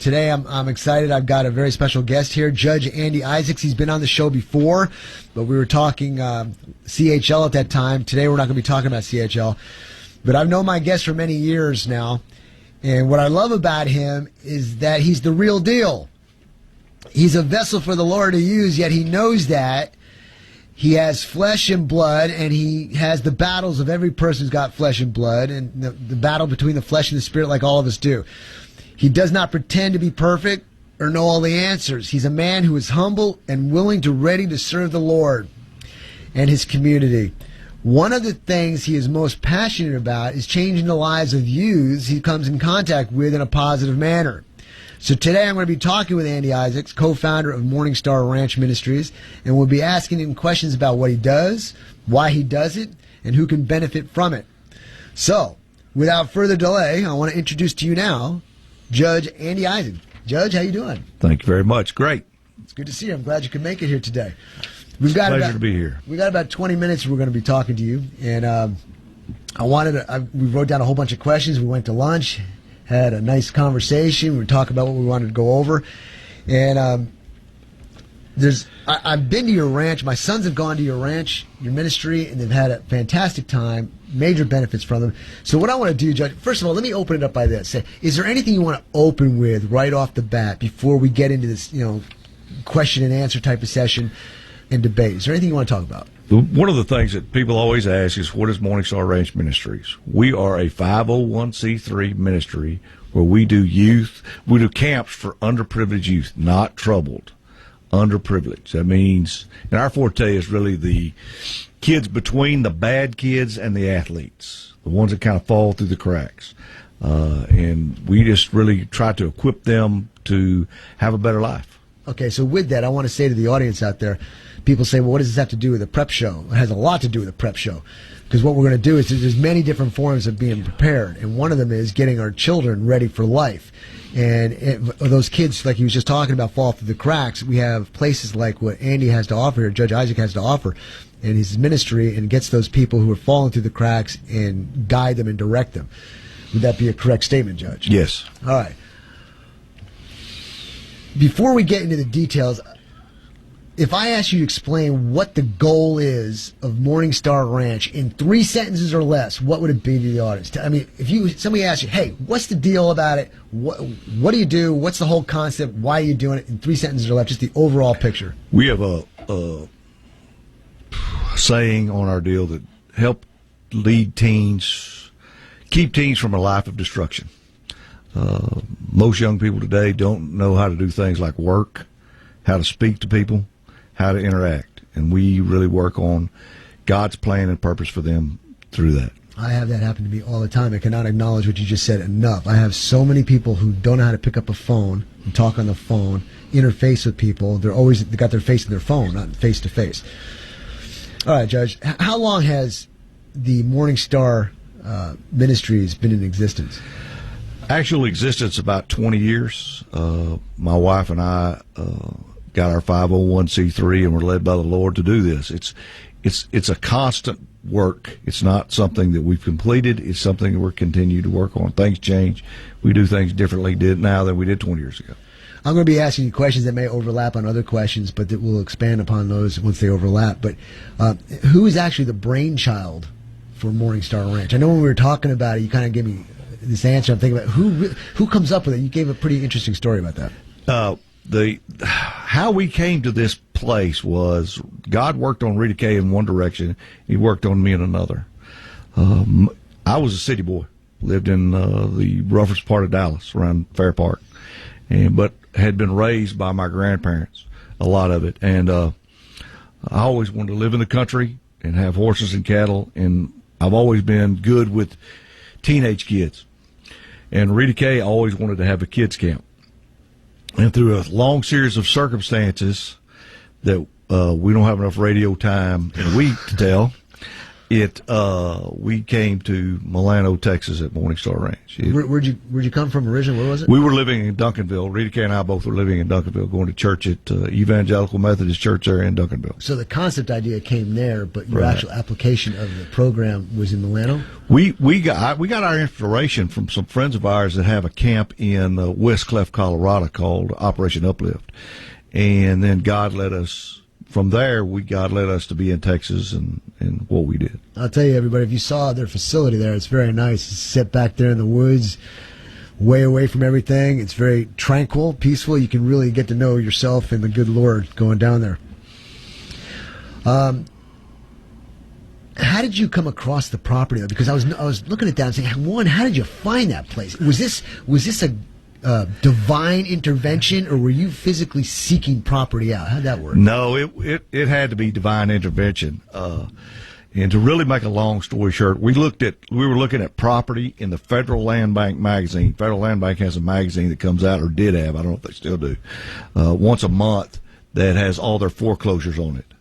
Today I'm excited. I've got a very special guest here, Judge Andy Isaacs. He's been on the show before, but we were talking CHL at that time. Today we're not going to be talking about CHL, but I've known my guest for many years now, and what I love about him is that he's the real deal. He's a vessel for the Lord to use, yet he knows that. He has flesh and blood, and he has the battles of every person who's got flesh and blood, and the battle between the flesh and the spirit like all of us do. He does not pretend to be perfect or know all the answers. He's a man who is humble and willing to ready to serve the Lord and his community. One of the things he is most passionate about is changing the lives of youths he comes in contact with in a positive manner. So today I'm going to be talking with Andy Isaacs, co-founder of Morning Star Ranch Ministries, and we'll be asking him questions about what he does, why he does it, and who can benefit from it. So, without further delay, I want to introduce to you now Judge Andy Isaacs. Judge, how you doing? Thank you very much. Great. It's good to see you. I'm glad you could make it here today. Pleasure to be here. We've got about 20 minutes we're going to be talking to you, and we wrote down a whole bunch of questions. We went to lunch, had a nice conversation. We were talking about what we wanted to go over. And I've been to your ranch. My sons have gone to your ranch, your ministry, and they've had a fantastic time, major benefits from them. So what I want to do, Judge, first of all, let me open it up by this. Say, is there anything you want to open with right off the bat before we get into this, question and answer type of session and debate? Is there anything you want to talk about? One of the things that people always ask is, what is Morning Star Ranch Ministries? We are a 501c3 ministry where we do camps for underprivileged youth, not troubled, underprivileged. That means, and our forte is really the kids between the bad kids and the athletes, the ones that kind of fall through the cracks. And we just really try to equip them to have a better life. Okay, so with that, I want to say to the audience out there, people say, well, what does this have to do with a prep show? It has a lot to do with a prep show. Because what we're going to do is there's many different forms of being prepared. And one of them is getting our children ready for life. And those kids, like he was just talking about, fall through the cracks. We have places like what Andy has to offer, or Judge Isaac has to offer in his ministry, and gets those people who are falling through the cracks and guide them and direct them. Would that be a correct statement, Judge? Yes. All right. Before we get into the details, if I ask you to explain what the goal is of Morning Star Ranch in 3 sentences or less, what would it be to the audience? I mean, if somebody asks you, hey, what's the deal about it? What do you do? What's the whole concept? Why are you doing it? In 3 sentences or less, just the overall picture. We have a saying on our deal that help lead teens, keep teens from a life of destruction. Most young people today don't know how to do things like work, how to speak to people, how to interact. And we really work on God's plan and purpose for them through that. I have that happen to me all the time. I cannot acknowledge what you just said enough. I have so many people who don't know how to pick up a phone and talk on the phone, interface with people. They got their face in their phone, not face to face. All right, Judge, how long has the Morning Star Ministries been in existence? Actual existence about 20 years. My wife and I got our 501c3, and we're led by the Lord to do this. It's a constant work. It's not something that we've completed. It's something that we're continuing to work on. Things change. We do things differently now than we did 20 years ago. I'm going to be asking you questions that may overlap on other questions, but that we'll expand upon those once they overlap. But who is actually the brainchild for Morning Star Ranch? I know when we were talking about it, you kind of gave me this answer. I'm thinking about who comes up with it. You gave a pretty interesting story about that. How we came to this place was God worked on Rita Kay in one direction. He worked on me in another. I was a city boy, lived in the roughest part of Dallas, around Fair Park, but had been raised by my grandparents, a lot of it. And I always wanted to live in the country and have horses and cattle, and I've always been good with teenage kids. And Rita Kay always wanted to have a kids camp. And through a long series of circumstances that we don't have enough radio time in a week to tell, We came to Milano, Texas at Morningstar Ranch. Where'd you come from originally? Where was it? We were living in Duncanville. Rita Kay and I both were living in Duncanville, going to church at Evangelical Methodist Church there in Duncanville. So the concept idea came there, but your actual application of the program was in Milano? We got our inspiration from some friends of ours that have a camp in West Clef, Colorado called Operation Uplift. And then God led us. From there, God led us to be in Texas and what we did. I'll tell you, everybody, if you saw their facility there, it's very nice. It's set back there in the woods, way away from everything. It's very tranquil, peaceful. You can really get to know yourself and the good Lord going down there. How did you come across the property, though? Because I was looking at that and saying, one, how did you find that place? Was this a divine intervention, or were you physically seeking property out? How'd that work? No, it had to be divine intervention. And to really make a long story short, we were looking at property in the Federal Land Bank magazine. Federal Land Bank has a magazine that comes out, or did have, I don't know if they still do, once a month, that has all their foreclosures on it.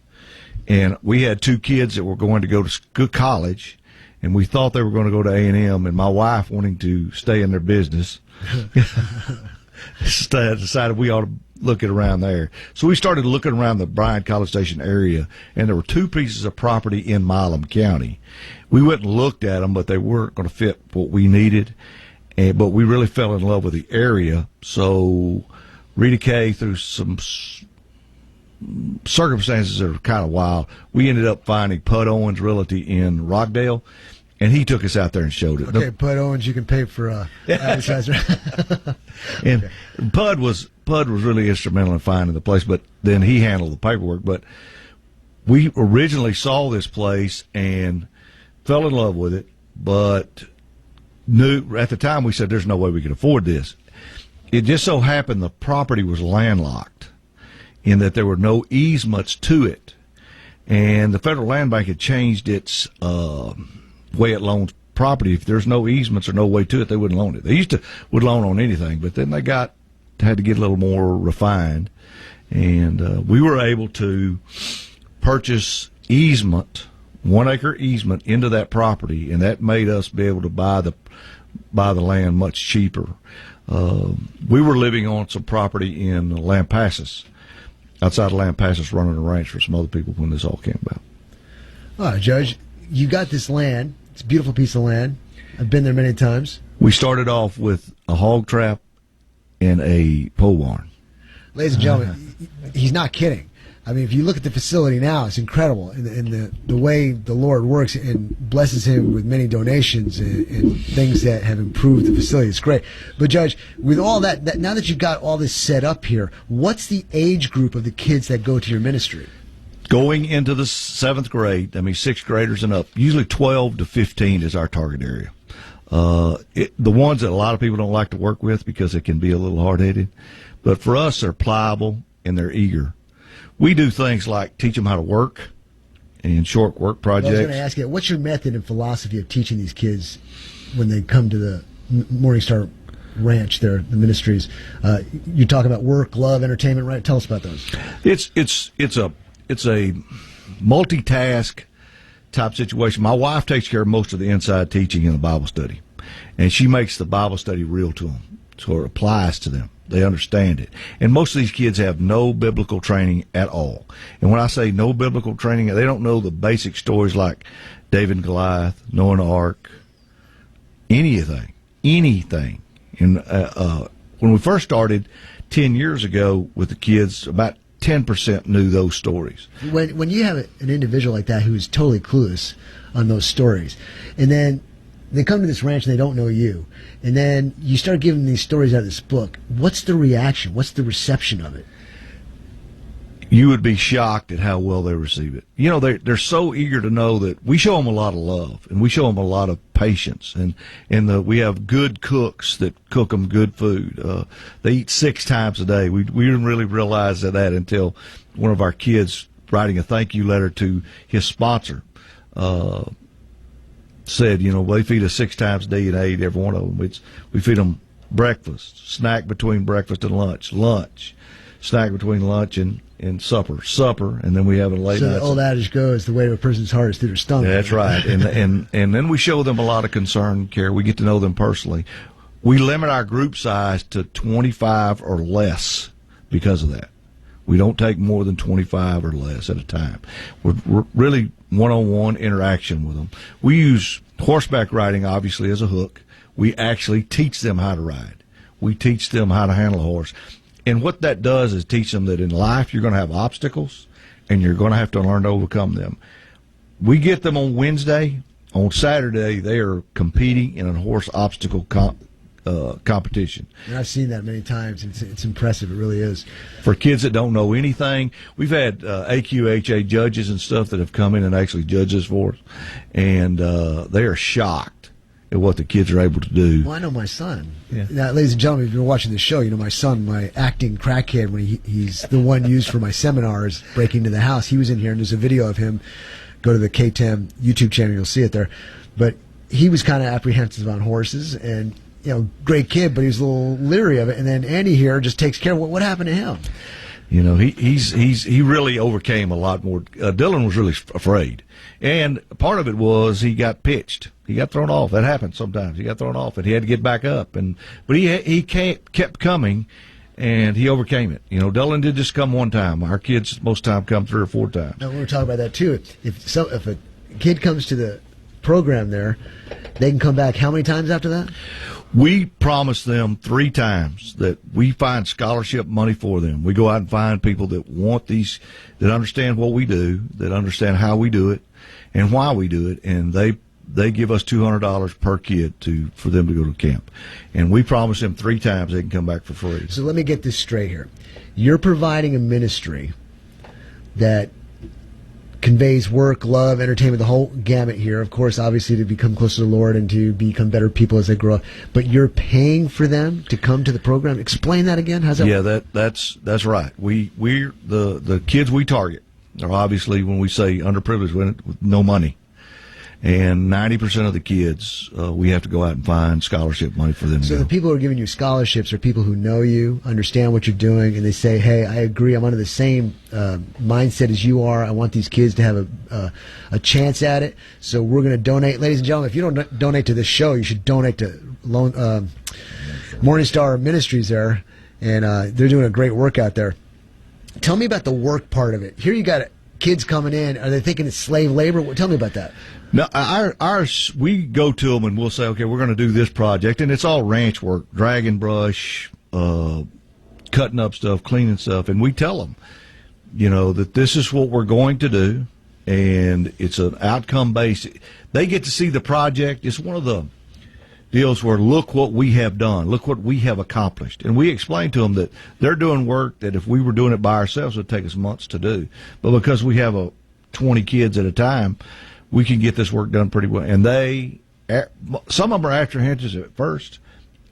And we had two kids that were going to go to college, and we thought they were going to go to A&M, and my wife, wanting to stay in their business, decided we ought to look at around there. So we started looking around the Bryan-College Station area, and there were two pieces of property in Milam County. We went and looked at them, but they weren't going to fit what we needed. But we really fell in love with the area. So Rita Kay, through some circumstances that are kind of wild, we ended up finding Pud Owens Realty in Rockdale. And he took us out there and showed it. Okay, Pud Owens, you can pay for advertiser. And Pud was really instrumental in finding the place, but then he handled the paperwork. But we originally saw this place and fell in love with it, but knew at the time, we said there's no way we could afford this. It just so happened the property was landlocked in that there were no easements to it, and the Federal Land Bank had changed its way it loans property. If there's no easements or no way to it, they wouldn't loan it. They would loan on anything, but then they had to get a little more refined, and we were able to purchase easement, 1 acre easement into that property, and that made us be able to buy the land much cheaper. We were living on some property in Lampasas, outside of Lampasas, running a ranch for some other people when this all came about. All right, Judge, you got this land. It's a beautiful piece of land. I've been there many times. We started off with a hog trap and a pole barn. Ladies and gentlemen, he's not kidding. I mean, if you look at the facility now, it's incredible. And the way the Lord works and blesses him with many donations and things that have improved the facility. It's great. But, Judge, with all that, now that you've got all this set up here, what's the age group of the kids that go to your ministry? Going into the 7th grade, 6th graders and up, usually 12 to 15 is our target area. The ones that a lot of people don't like to work with because it can be a little hard-headed. But for us, they're pliable and they're eager. We do things like teach them how to work and short work projects. I was going to ask you, what's your method and philosophy of teaching these kids when they come to the Morningstar Ranch there, the ministries? You talk about work, love, entertainment, right? Tell us about those. It's a multitask type situation. My wife takes care of most of the inside teaching in the Bible study, and she makes the Bible study real to them, so it applies to them. They understand it. And most of these kids have no biblical training at all. And when I say no biblical training, they don't know the basic stories like David and Goliath, Noah and the Ark, anything. And when we first started 10 years ago with the kids, about 10% knew those stories. When you have an individual like that who is totally clueless on those stories, and then they come to this ranch and they don't know you, and then you start giving them these stories out of this book, what's the reaction? What's the reception of it? You would be shocked at how well they receive it. You know, they're so eager to know that we show them a lot of love, and we show them a lot of patience, and we have good cooks that cook them good food. They eat 6 times a day. We didn't really realize that until one of our kids, writing a thank you letter to his sponsor, said, they feed us 6 times a day and ate every one of them. We feed them breakfast, snack between breakfast and lunch, snack between lunch, and and supper, and then we have a late So night. the old adage goes, the way to a person's heart is through their stomach. That's right. And then we show them a lot of concern and care. We get to know them personally. We limit our group size to 25 or less because of that. We don't take more than 25 or less at a time. We're really one-on-one interaction with them. We use horseback riding, obviously, as a hook. We actually teach them how to ride. We teach them how to handle a horse. And what that does is teach them that in life you're going to have obstacles, and you're going to have to learn to overcome them. We get them on Wednesday. On Saturday, they are competing in a horse obstacle competition. And I've seen that many times. It's impressive. It really is. For kids that don't know anything, we've had AQHA judges and stuff that have come in and actually judged this for us, and they are shocked at what the kids are able to do. Well, I know my son. Yeah. Now, ladies and gentlemen, if you've been watching the show, you know my son, my acting crackhead, when he's the one used for my seminars, breaking into the house. He was in here, and there's a video of him. Go to the killeen.youtube YouTube channel, you'll see it there. But he was kind of apprehensive on horses, and great kid, but he was a little leery of it. And then Andy here just takes care of what happened to him. He really overcame a lot more. Dylan was really afraid, and part of it was he got pitched. He got thrown off. That happens sometimes. He got thrown off, and he had to get back up. But he kept coming, and he overcame it. Dylan did just come one time. Our kids most of the time come 3 or 4 times. Now, we were talking about that too. If a kid comes to the program there, they can come back how many times after that? We promise them 3 times that we find scholarship money for them. We go out and find people that want these, that understand what we do, that understand how we do it and why we do it, and they give us $200 per kid for them to go to camp. And we promise them 3 times they can come back for free. So let me get this straight here. You're providing a ministry that conveys work, love, entertainment, the whole gamut here. Of course, obviously, to become closer to the Lord and to become better people as they grow up. But you're paying for them to come to the program. Explain that again. How's that work? That's right. We're the kids we target are obviously, when we say underprivileged, with no money. And 90% of the kids, we have to go out and find scholarship money for them. So the people who are giving you scholarships are people who know you, understand what you're doing, and they say, hey, I agree, I'm under the same mindset as you are. I want these kids to have a chance at it. So we're going to donate. Ladies and gentlemen, if you don't donate to this show, you should donate to Morning Star Ministries there. And they're doing a great work out there. Tell me about the work part of it. Here you got kids coming in. Are they thinking it's slave labor? Tell me about that. No, ours, we go to them and we'll say, okay, we're going to do this project, and it's all ranch work, dragging brush, cutting up stuff, cleaning stuff, and we tell them, that this is what we're going to do, and it's an outcome based. They get to see the project. It's one of the deals where look what we have done, look what we have accomplished, and we explain to them that they're doing work that if we were doing it by ourselves, it would take us months to do, but because we have 20 kids at a time, we can get this work done pretty well. And some of them are apprehensive at first.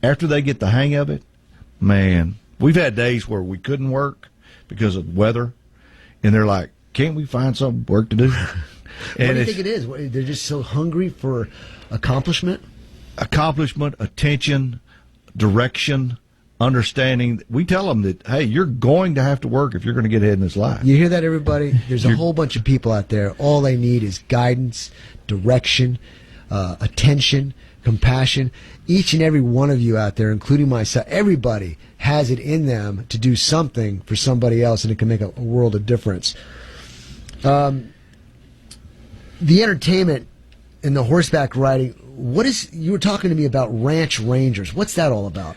After they get the hang of it, man, we've had days where we couldn't work because of weather, and they're like, can't we find some work to do? What do you think it is? They're just so hungry for accomplishment? Accomplishment, attention, direction, understanding. We tell them that, hey, you're going to have to work if you're going to get ahead in this life. You hear that, everybody? There's a whole bunch of people out there. All they need is guidance, direction, attention, compassion. Each and every one of you out there, including myself, everybody has it in them to do something for somebody else, and it can make a world of difference. The entertainment and the horseback riding, you were talking to me about ranch rangers. What's that all about?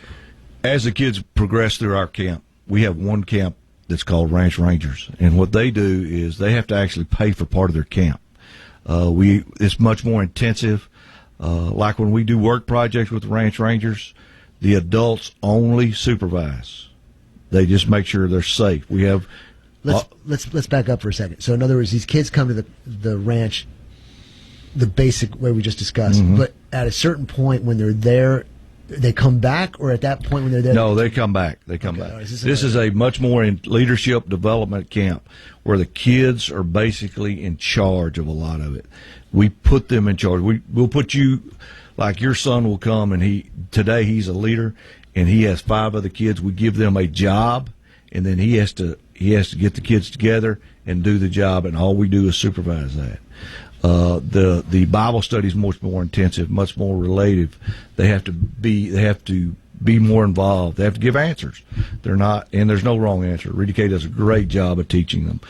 As the kids progress through our camp, we have one camp that's called Ranch Rangers, and what they do is they have to actually pay for part of their camp. It's much more intensive. Like when we do work projects with the Ranch Rangers, the adults only supervise. They just make sure they're safe. We have. Let's back up for a second. So in other words, these kids come to the ranch the basic way we just discussed, but at a certain point when they're there, they come back, or at that point when they're there? No, they come back. They come back. Right, this is a much more in leadership development camp where the kids are basically in charge of a lot of it. We put them in charge. We'll put you, like your son will come, and today he's a leader, and he has 5 other kids. We give them a job, and then he has to he has to get the kids together and do the job, and all we do is supervise that. The Bible study is much more intensive, much more relative. They have to be more involved. They have to give answers. They're not, and there's no wrong answer. Rita Kay does a great job of teaching them.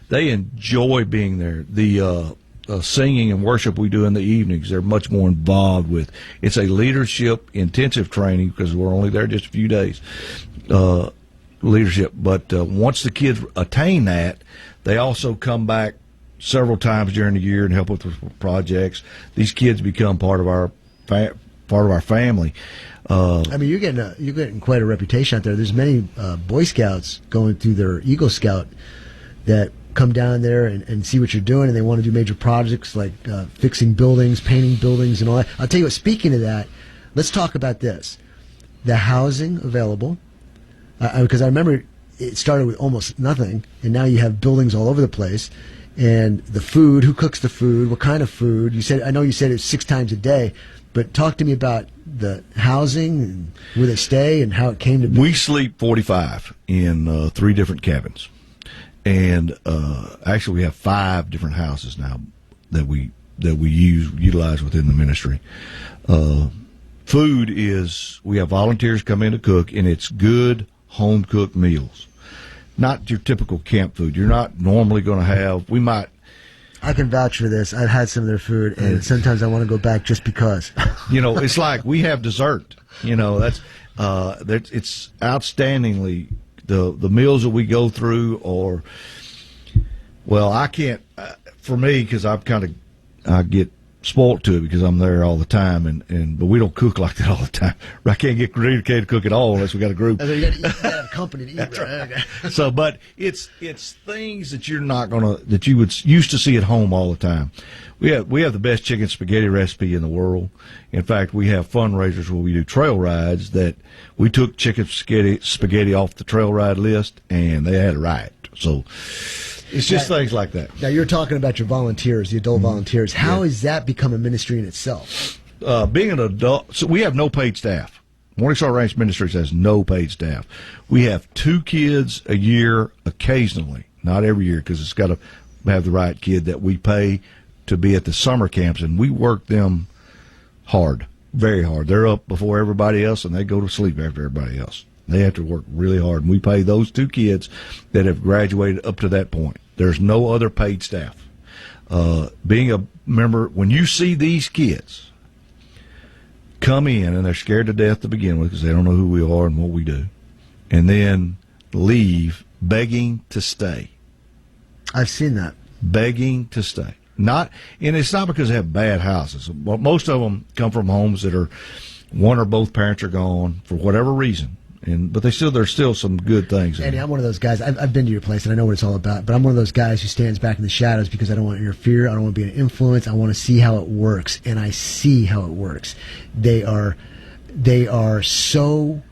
They enjoy being there. The singing and worship we do in the evenings, they're much more involved with. It's a leadership intensive training because we're only there just a few days. Leadership, but once the kids attain that, they also come back several times during the year and help with projects. These kids become part of our family. I mean, you're getting quite a reputation out there. There's many Boy Scouts going through their Eagle Scout that come down there and see what you're doing, and they want to do major projects like fixing buildings, painting buildings, and all that. I'll tell you what, speaking of that, let's talk about this. The housing available, because I remember it started with almost nothing, and now you have buildings all over the place. And the food, who cooks the food, what kind of food? I know you said it's 6 times a day, but talk to me about the housing and where they stay and how it came to be. We sleep 45 in 3 different cabins. And actually, we have 5 different houses now that we utilize within the ministry. Food is, we have volunteers come in to cook, and it's good home cooked meals. Not your typical camp food. You're not normally going to have. I can vouch for this. I've had some of their food, and sometimes I want to go back just because. It's like we have dessert. That's it's outstandingly the meals that we go through. Or, well, I can't. For me, because I get spoiled to it because I'm there all the time, but we don't cook like that all the time. I can't get Rita Kay to cook at all unless we got a group. You got to have company to eat. That's right. Okay. So, but it's things that you're not that you would used to see at home all the time. We have the best chicken spaghetti recipe in the world. In fact, we have fundraisers where we do trail rides that we took chicken spaghetti off the trail ride list, and they had a riot. So. It's just things like that. Now, you're talking about your volunteers, the adult volunteers. How has that become a ministry in itself? Being an adult, so we have no paid staff. Morning Star Ranch Ministries has no paid staff. We have 2 kids a year occasionally, not every year, because it's got to have the right kid that we pay to be at the summer camps, and we work them hard, very hard. They're up before everybody else, and they go to sleep after everybody else. They have to work really hard, and we pay those 2 kids that have graduated up to that point. There's no other paid staff. Being a member, when you see these kids come in and they're scared to death to begin with because they don't know who we are and what we do, and then leave begging to stay. I've seen that. Begging to stay. And it's not because they have bad houses. Most of them come from homes that are one or both parents are gone for whatever reason. But there's still some good things. Andy, I'm one of those guys. I've been to your place and I know what it's all about. But I'm one of those guys who stands back in the shadows because I don't want to interfere. I don't want to be an influence. I want to see how it works, and I see how it works. They are so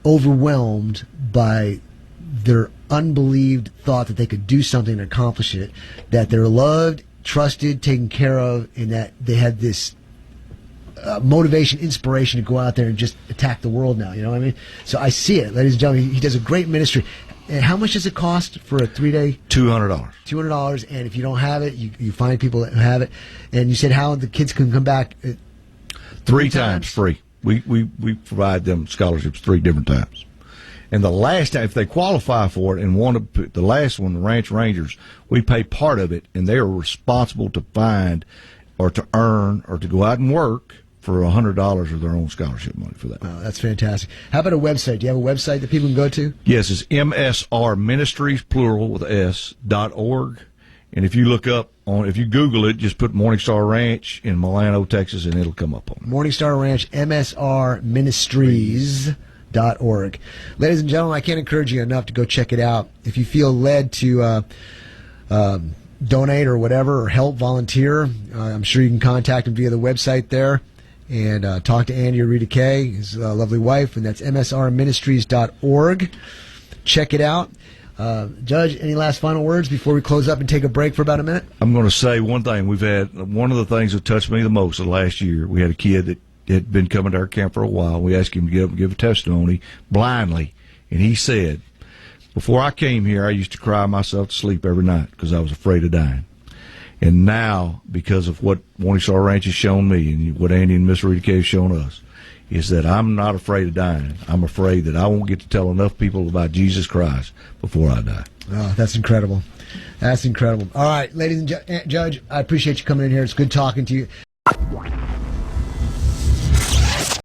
overwhelmed by their unbelieved thought that they could do something and accomplish it, that they're loved, trusted, taken care of, and that they have this motivation, inspiration to go out there and just attack the world now. You know what I mean? So I see it, ladies and gentlemen. He does a great ministry. And how much does it cost for a 3-day? $200. $200. And if you don't have it, you find people that have it. And you said how the kids can come back 3 times free. We provide them scholarships 3 different times. And the last time, if they qualify for it and want to put the last one, the Ranch Rangers, we pay part of it, and they are responsible to find or to earn or to go out and work for $100 of their own scholarship money for that. Wow, that's fantastic. How about a website? Do you have a website that people can go to? Yes, it's MSR Ministries, plural with S.org. And if you if you Google it, just put Morning Star Ranch in Milano, Texas, and it'll come up on it. Morning Star Ranch, MSR Ministries.org. Ladies and gentlemen, I can't encourage you enough to go check it out. If you feel led to donate or whatever, or help volunteer, I'm sure you can contact him via the website there and talk to Andy or Rita Kay, his lovely wife, and that's msrministries.org. Check it out. Judge, any last final words before we close up and take a break for about a minute? I'm going to say one thing. One of the things that touched me the most the last year, we had a kid that had been coming to our camp for a while. We asked him to get up and give a testimony blindly, and he said, Before I came here, I used to cry myself to sleep every night because I was afraid of dying. And now, because of what Morning Star Ranch has shown me and what Andy and Miss Rita Kay have shown us, is that I'm not afraid of dying. I'm afraid that I won't get to tell enough people about Jesus Christ before I die. Oh, that's incredible. That's incredible. All right, ladies and Judge, I appreciate you coming in here. It's good talking to you.